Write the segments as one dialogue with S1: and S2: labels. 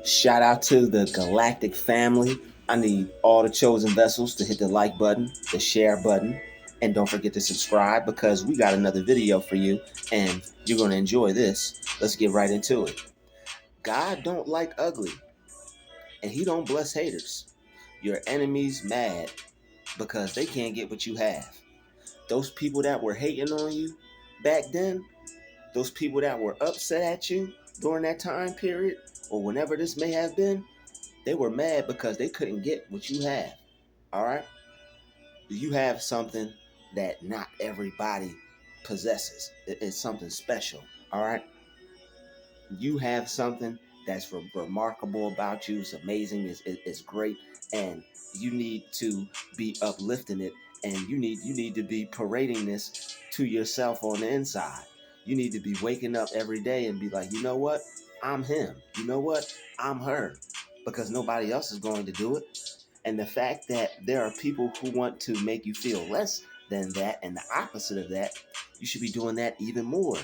S1: Shout out to the galactic family. I need all the chosen vessels to hit the like button, the share button, and don't forget to subscribe because we got another video for you and you're going to enjoy this. Let's get right into it. God don't like ugly and he don't bless haters. Your enemies mad because they can't get what you have. Those people that were hating on you back then, those people that were upset at you during that time period or whenever this may have been, they were mad because they couldn't get what you have. All right? You have something that not everybody possesses. It's something special. All right? You have something that's remarkable about you. It's amazing. It's great. And you need to be uplifting it. And you need to be parading this to yourself on the inside. You need to be waking up every day and be like, you know what? I'm him. You know what? I'm her. Because nobody else is going to do it. And the fact that there are people who want to make you feel less than that and the opposite of that, you should be doing that even more.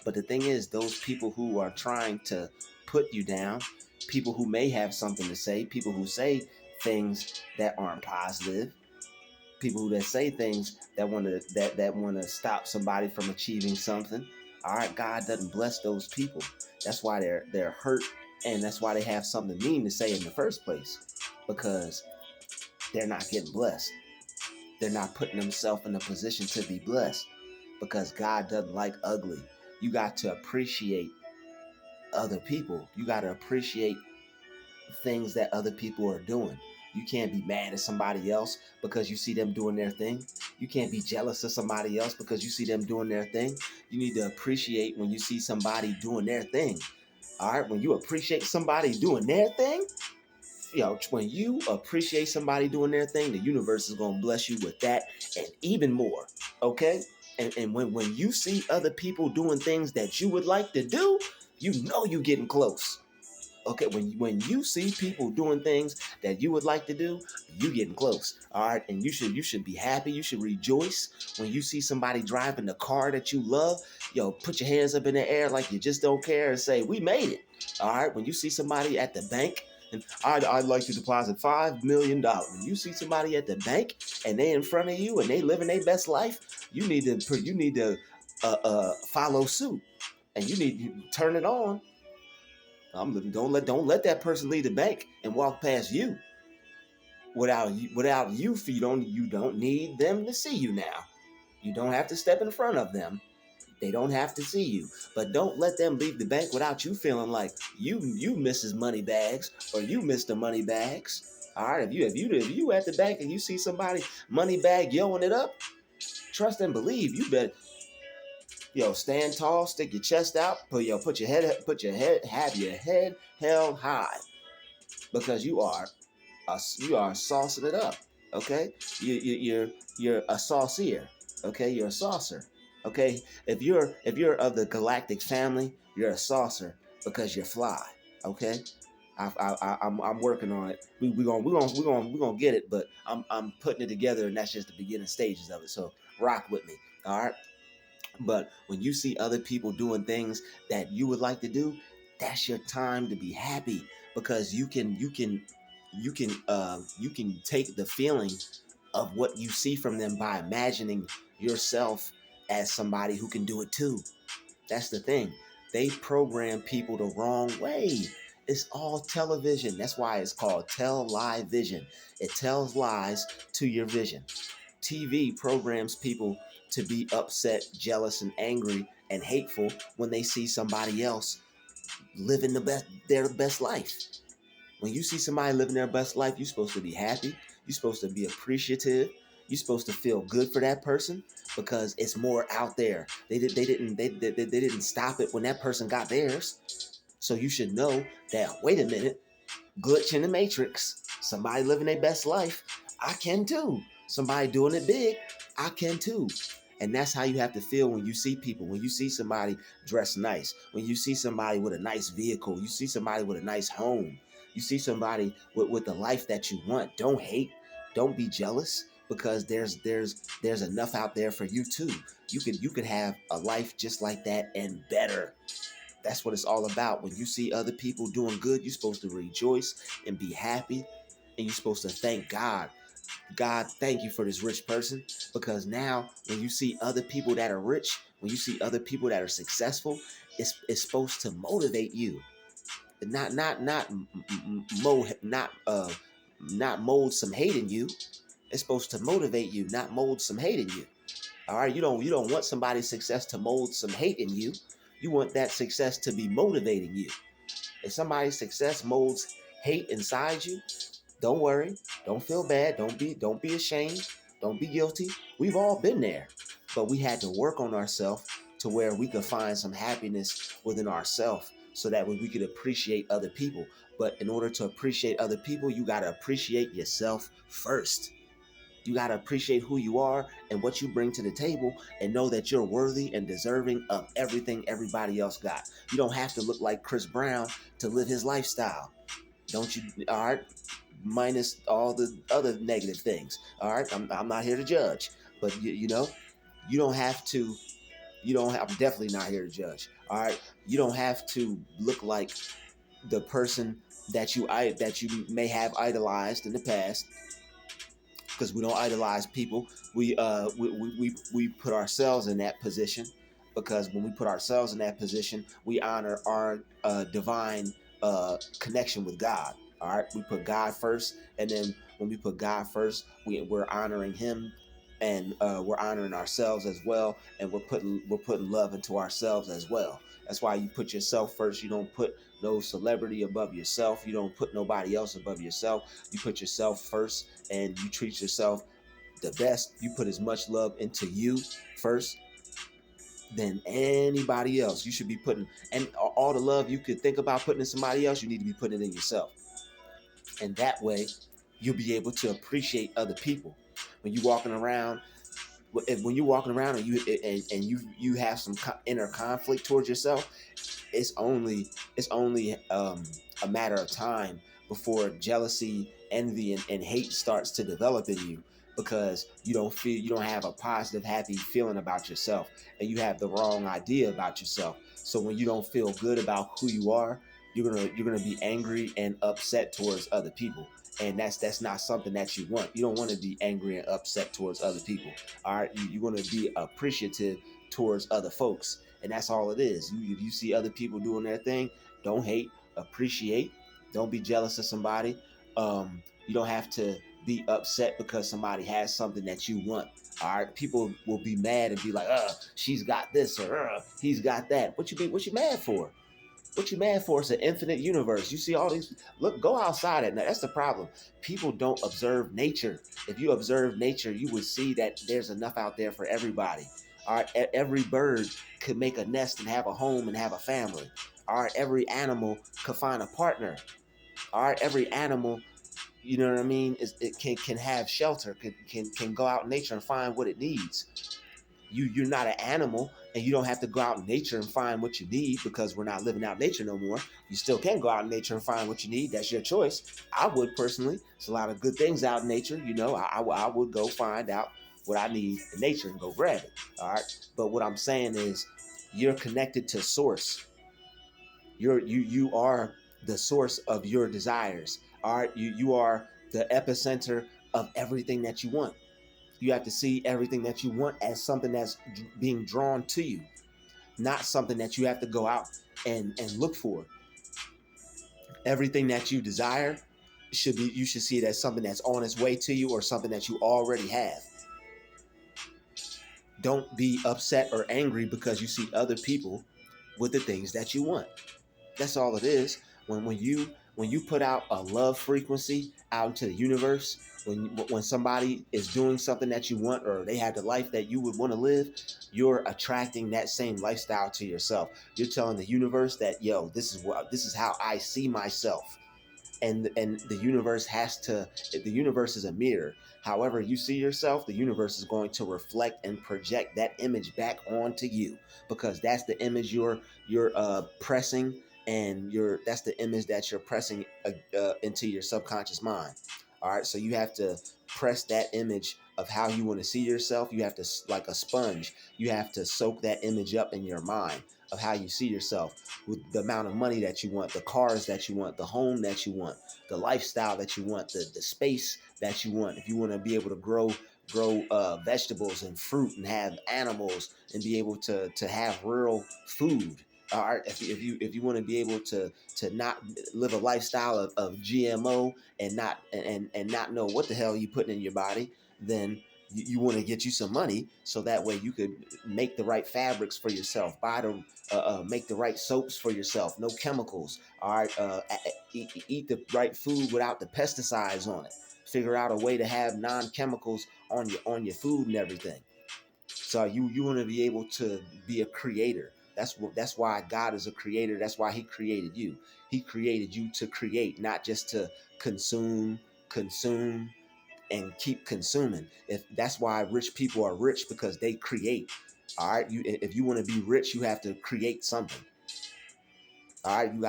S1: But the thing is, those people who are trying to put you down, people who may have something to say, people who say things that aren't positive, people who that say things that want to stop somebody from achieving something. All right, God doesn't bless those people. That's why they're hurt, and that's why they have something mean to say in the first place, because they're not getting blessed. They're not putting themselves in a position to be blessed because God doesn't like ugly. You got to appreciate other people. You got to appreciate things that other people are doing. You can't be mad at somebody else because you see them doing their thing. You can't be jealous of somebody else because you see them doing their thing. You need to appreciate when you see somebody doing their thing. All right, when you appreciate somebody doing their thing, when you appreciate somebody doing their thing, the universe is going to bless you with that and even more. Okay? And when you see other people doing things that you would like to do, you know you're getting close. Okay, when you see people doing things that you would like to do, you getting close. All right, and you should be happy. You should rejoice when you see somebody driving the car that you love. Put your hands up in the air like you just don't care and say, "We made it." All right, when you see somebody at the bank and I'd like to deposit $5 million. When you see somebody at the bank and they in front of you and they living their best life, you need to follow suit and you need to turn it on. Don't let that person leave the bank and walk past you without you. You don't need them to see you now. You don't have to step in front of them. They don't have to see you, but don't let them leave the bank without you feeling like you Mrs. Money Bags or you Mr. Money Bags. All right, if you at the bank and you see somebody money bag yoing it up, trust and believe. You bet. Stand tall, stick your chest out, have your head held high because you are saucing it up. Okay, you're a saucier. Okay, you're a saucer. Okay, if you're of the galactic family, you're a saucer because you're fly. Okay, I'm working on it. We gonna get it, but I'm putting it together, and that's just the beginning stages of it. So rock with me. All right. But when you see other people doing things that you would like to do, that's your time to be happy because you can take the feeling of what you see from them by imagining yourself as somebody who can do it too. That's the thing. They program people the wrong way. It's all television. That's why it's called tell lie vision. It tells lies to your vision. TV programs people to be upset, jealous, and angry and hateful when they see somebody else living their best life. When you see somebody living their best life, you're supposed to be happy. You're supposed to be appreciative. You're supposed to feel good for that person because it's more out there. They didn't stop it when that person got theirs. So you should know that. Wait a minute, glitch in the matrix. Somebody living their best life. I can too. Somebody doing it big. I can too. And that's how you have to feel when you see people. When you see somebody dressed nice. When you see somebody with a nice vehicle. You see somebody with a nice home. You see somebody with the life that you want. Don't hate. Don't be jealous because there's enough out there for you too. You could have a life just like that and better. That's what it's all about. When you see other people doing good, you're supposed to rejoice and be happy, and you're supposed to thank God. God, thank you for this rich person, because now when you see other people that are rich, when you see other people that are successful, it's supposed to motivate you. Not mold some hate in you. It's supposed to motivate you, not mold some hate in you. All right, you don't want somebody's success to mold some hate in you. You want that success to be motivating you. If somebody's success molds hate inside you, don't worry, don't feel bad, don't be ashamed, don't be guilty. We've all been there, but we had to work on ourselves to where we could find some happiness within ourselves, so that way we could appreciate other people. But in order to appreciate other people, you got to appreciate yourself first. You got to appreciate who you are and what you bring to the table, and know that you're worthy and deserving of everything everybody else got. You don't have to look like Chris Brown to live his lifestyle. Don't you? All right. Minus all the other negative things. All right. I'm not here to judge, but you don't have to. I'm definitely not here to judge. All right. You don't have to look like the person that you may have idolized in the past, because we don't idolize people. We put ourselves in that position, because when we put ourselves in that position, we honor our divine connection with God. All right, we put God first, and then when we put God first, we're honoring Him, and we're honoring ourselves as well, and we're putting love into ourselves as well. That's why you put yourself first. You don't put no celebrity above yourself. You don't put nobody else above yourself. You put yourself first, and you treat yourself the best. You put as much love into you first than anybody else. You should be putting, and all the love you could think about putting in somebody else, you need to be putting it in yourself. And that way, you'll be able to appreciate other people. When you're walking around, and you have some inner conflict towards yourself, it's only a matter of time before jealousy, envy, and hate starts to develop in you, because you don't have a positive, happy feeling about yourself, and you have the wrong idea about yourself. So when you don't feel good about who you are, you're gonna be angry and upset towards other people. And that's not something that you want. You don't want to be angry and upset towards other people. All right, you want to be appreciative towards other folks, and that's all it is. If you see other people doing their thing, don't hate, appreciate. Don't be jealous of somebody. You don't have to be upset because somebody has something that you want. All right, people will be mad and be like, she's got this, or he's got that. What you mad for? What you mad for? It's an infinite universe. You see all these. Look, go outside at night. That's the problem. People don't observe nature. If you observe nature, you would see that there's enough out there for everybody. All right, every bird could make a nest and have a home and have a family. All right, every animal could find a partner. All right, every animal, you know what I mean, it can have shelter, can go out in nature and find what it needs. You're not an animal, and you don't have to go out in nature and find what you need, because we're not living out nature no more. You still can go out in nature and find what you need. That's your choice. I would personally. There's a lot of good things out in nature. I would go find out what I need in nature and go grab it. All right. But what I'm saying is, you're connected to source. You are the source of your desires. All right. You are the epicenter of everything that you want. You have to see everything that you want as something that's being drawn to you, not something that you have to go out and look for. Everything that you desire you should see it as something that's on its way to you, or something that you already have. Don't be upset or angry because you see other people with the things that you want. That's all it is. When you put out a love frequency out into the universe, when somebody is doing something that you want, or they have the life that you would want to live, you're attracting that same lifestyle to yourself. You're telling the universe that, yo, this is how I see myself. And the universe is a mirror. However you see yourself, the universe is going to reflect and project that image back onto you, because that's the image you're pressing, and that's the image that you're pressing into your subconscious mind. All right, so you have to press that image of how you want to see yourself. You have to, like a sponge, you have to soak that image up in your mind of how you see yourself, with the amount of money that you want, the cars that you want, the home that you want, the lifestyle that you want, the space that you want. If you want to be able to grow vegetables and fruit and have animals and be able to have real food. All right, if you want to be able to not live a lifestyle of GMO and not know what the hell you putting in your body, then you want to get you some money so that way you could make the right fabrics for yourself, make the right soaps for yourself, no chemicals. All right, eat the right food without the pesticides on it. Figure out a way to have non-chemicals on your food and everything. So you want to be able to be a creator. That's why God is a creator. That's why He created you. He created you to create, not just to consume, consume, and keep consuming. If that's why rich people are rich, because they create. All right, if you want to be rich, you have to create something. All right, you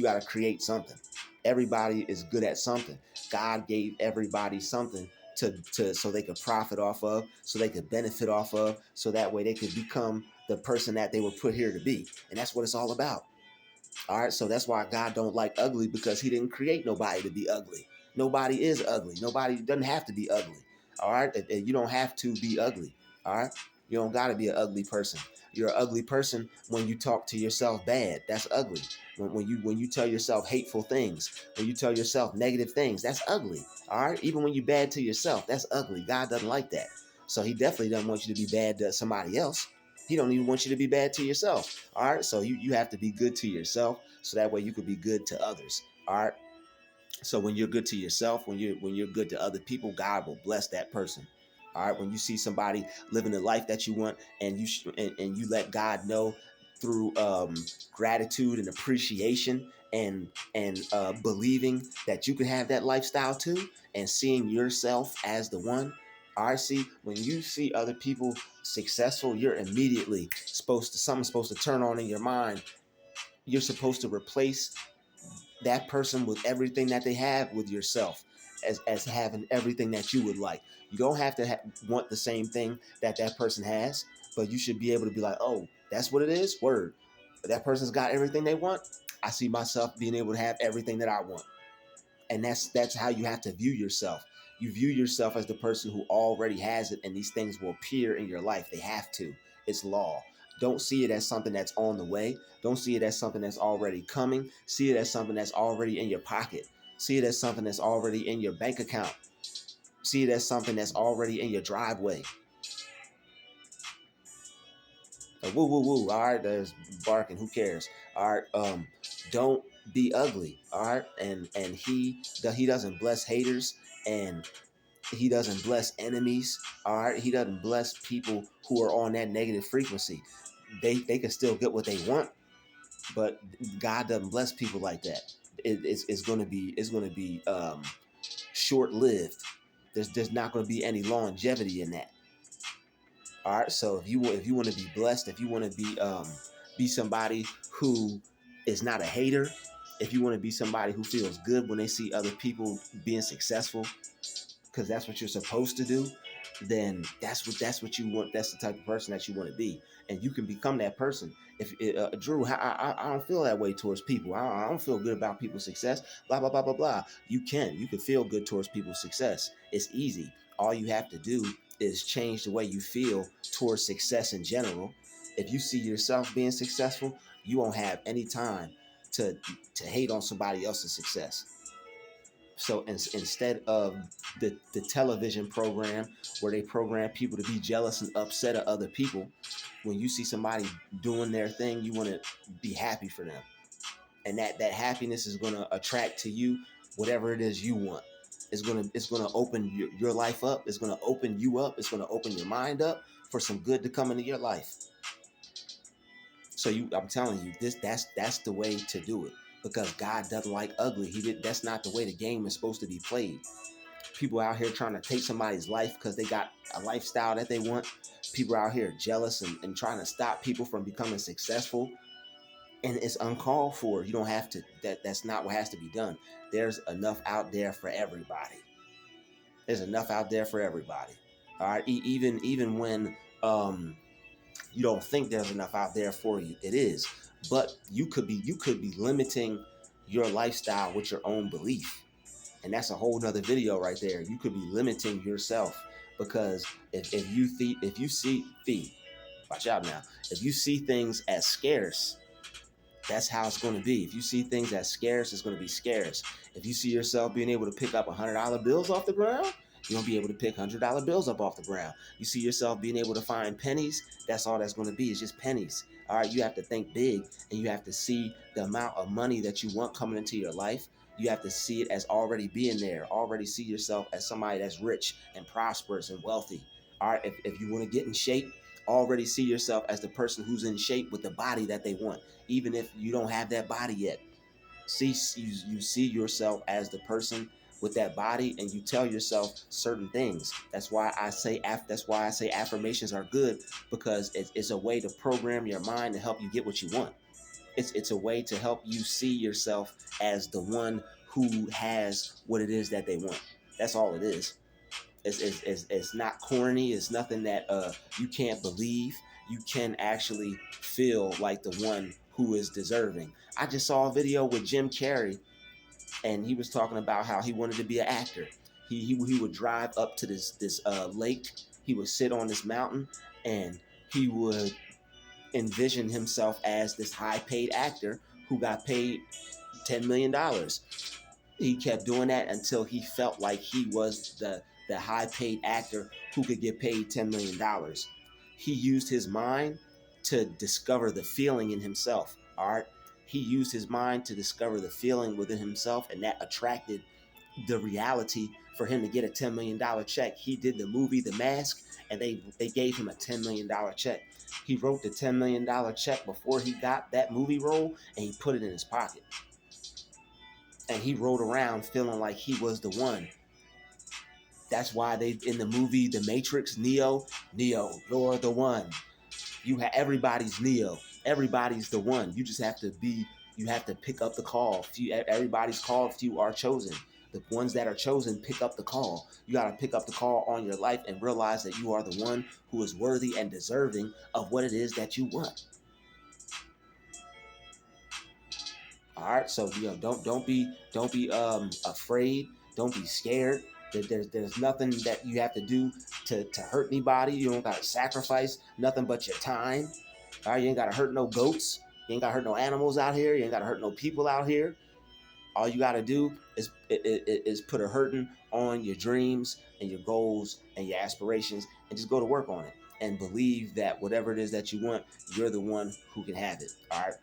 S1: gotta create something. Everybody is good at something. God gave everybody something to so they could profit off of, so they could benefit off of, so that way they could become the person that they were put here to be. And that's what it's all about. All right, so that's why God don't like ugly, because He didn't create nobody to be ugly. Nobody is ugly. Nobody doesn't have to be ugly. All right, you don't have to be ugly. All right, you don't got to be an ugly person. You're an ugly person when you talk to yourself bad. That's ugly. When you tell yourself hateful things, when you tell yourself negative things, that's ugly. All right, even when you're bad to yourself, that's ugly. God doesn't like that. So He definitely doesn't want you to be bad to somebody else. He don't even want you to be bad to yourself. All right, so you have to be good to yourself, so that way you could be good to others. All right, so when you're good to yourself, when you're good to other people, God will bless that person. All right, when you see somebody living the life that you want, and and you let God know through gratitude and appreciation, and believing that you can have that lifestyle too, and seeing yourself as the one. All right, see, when you see other people successful, you're immediately something's supposed to turn on in your mind. You're supposed to replace that person with everything that they have with yourself, as having everything that you would like. You don't have to want the same thing that person has, but you should be able to be like, oh, that's what it is. Word, that person's got everything they want. I see myself being able to have everything that I want. And that's how you have to view yourself. You view yourself as the person who already has it, and these things will appear in your life. They have to. It's law. Don't see it as something that's on the way. Don't see it as something that's already coming. See it as something that's already in your pocket. See it as something that's already in your bank account. See it as something that's already in your driveway. Woo woo woo. All right, there's barking. Who cares? All right. Don't be ugly. All right. And he doesn't bless haters, and He doesn't bless enemies. All right. He doesn't bless people who are on that negative frequency. They can still get what they want, but God doesn't bless people like that. It's going to be short lived. There's not going to be any longevity in that. All right. So if you want to be blessed, if you want to be somebody who is not a hater, if you want to be somebody who feels good when they see other people being successful, because that's what you're supposed to do, then that's what you want. That's the type of person that you want to be, and you can become that person. If Drew, I don't feel that way towards people. I don't feel good about people's success. Blah blah blah blah blah. You can feel good towards people's success. It's easy. All you have to do is change the way you feel towards success in general. If you see yourself being successful, you won't have any time to hate on somebody else's success. So instead of the television program where they program people to be jealous and upset at other people, when you see somebody doing their thing, you want to be happy for them. And that happiness is going to attract to you whatever it is you want. It's gonna open your life up. It's gonna open you up. It's gonna open your mind up for some good to come into your life. So I'm telling you, that's the way to do it, because God doesn't like ugly. That's not the way the game is supposed to be played. People out here trying to take somebody's life because they got a lifestyle that they want. People out here jealous and trying to stop people from becoming successful. And it's uncalled for. You don't have to. That's not what has to be done. There's enough out there for everybody. There's enough out there for everybody. All right. Even when You don't think there's enough out there for you. It is, but you could be limiting your lifestyle with your own belief, and that's a whole nother video right there. You could be limiting yourself because if you see watch out now. If you see things as scarce, that's how it's going to be. If you see things as scarce, it's going to be scarce. If you see yourself being able to pick up $100 bills off the ground, you're going to be able to pick $100 bills up off the ground. You see yourself being able to find pennies, that's all that's going to be. It's just pennies. All right, you have to think big, and you have to see the amount of money that you want coming into your life. You have to see it as already being there. Already see yourself as somebody that's rich and prosperous and wealthy. All right, if you want to get in shape, already see yourself as the person who's in shape with the body that they want, even if you don't have that body yet. You see yourself as the person with that body, and you tell yourself certain things. That's why I say affirmations are good, because it's a way to program your mind to help you get what you want. It's a way to help you see yourself as the one who has what it is that they want. That's all it is. It's not corny. It's nothing that you can't believe. You can actually feel like the one who is deserving. I just saw a video with Jim Carrey, and he was talking about how he wanted to be an actor. He would drive up to this lake. He would sit on this mountain, and he would envision himself as this high paid actor who got paid $10 million. He kept doing that until he felt like he was the high paid actor who could get paid $10 million. He used his mind to discover the feeling in himself. All right. He used his mind to discover the feeling within himself, and that attracted the reality for him to get a $10 million check. He did the movie The Mask, and they gave him a $10 million check. He wrote the $10 million check before he got that movie role, and he put it in his pocket. And he rode around feeling like he was the one. That's why they in the movie The Matrix, Neo, you're the one. Everybody's Neo. Everybody's the one. You just have to be. You have to pick up the call. Everybody's called. Few are chosen. The ones that are chosen pick up the call. You got to pick up the call on your life and realize that you are the one who is worthy and deserving of what it is that you want. All right, so don't be afraid. Don't be scared. There's nothing that you have to do to hurt anybody. You don't gotta sacrifice nothing but your time. All right, you ain't gotta hurt no goats. You ain't gotta hurt no animals out here. You ain't gotta hurt no people out here. All you gotta do is put a hurting on your dreams and your goals and your aspirations, and just go to work on it. And believe that whatever it is that you want, you're the one who can have it. All right.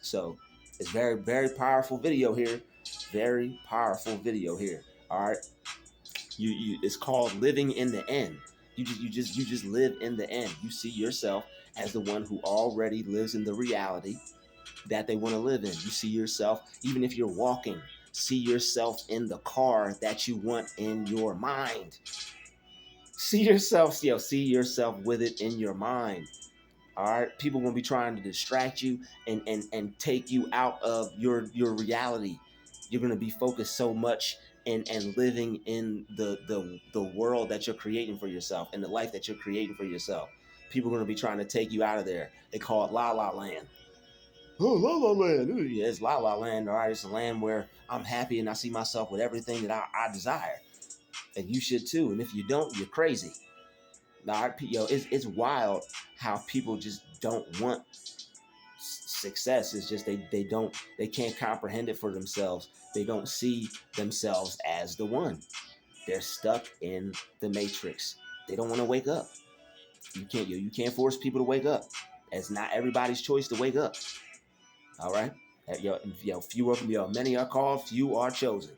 S1: So it's very, very powerful video here. Very powerful video here. All right. It's called living in the end. You just live in the end. You see yourself as the one who already lives in the reality that they want to live in. You see yourself, even if you're walking, see yourself in the car that you want in your mind. See yourself with it in your mind. All right, people gonna be trying to distract you and take you out of your reality. You're gonna be focused so much and living in the world that you're creating for yourself, and the life that you're creating for yourself. People are gonna be trying to take you out of there. They call it La La Land. Oh, La La Land. Ooh, yeah, it's La La Land. All right, it's a land where I'm happy and I see myself with everything that I desire, and you should too. And if you don't, you're crazy. Now, it's wild how people just don't want success. It's just they can't comprehend it for themselves. They don't see themselves as the one. They're stuck in the matrix. They don't want to wake up. You can't force people to wake up. It's not everybody's choice to wake up. All right, few of them. Many are called, few are chosen.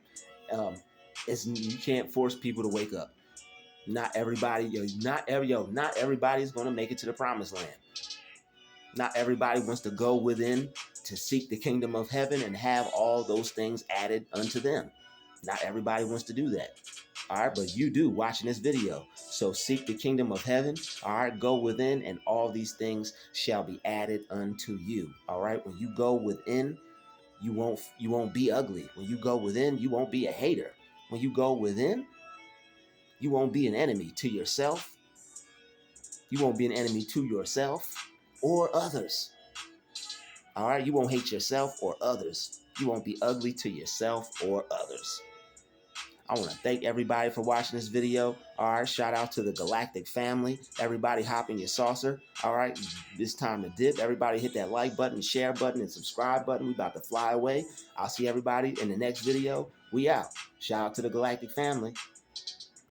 S1: You can't force people to wake up. Not everybody, not everybody's gonna make it to the promised land. Not everybody wants to go within to seek the kingdom of heaven and have all those things added unto them. Not everybody wants to do that. All right, but you do watching this video. So seek the kingdom of heaven. All right, go within, and all these things shall be added unto you. All right, when you go within, you won't be ugly. When you go within, you won't be a hater. When you go within, you won't be an enemy to yourself. You won't be an enemy to yourself or others. All right? You won't hate yourself or others. You won't be ugly to yourself or others. I want to thank everybody for watching this video. All right, shout out to the galactic family. Everybody hop in your saucer. All right, it's time to dip. Everybody hit that like button, share button, and subscribe button. We about to fly away. I'll see everybody in the next video. We out. Shout out to the galactic family.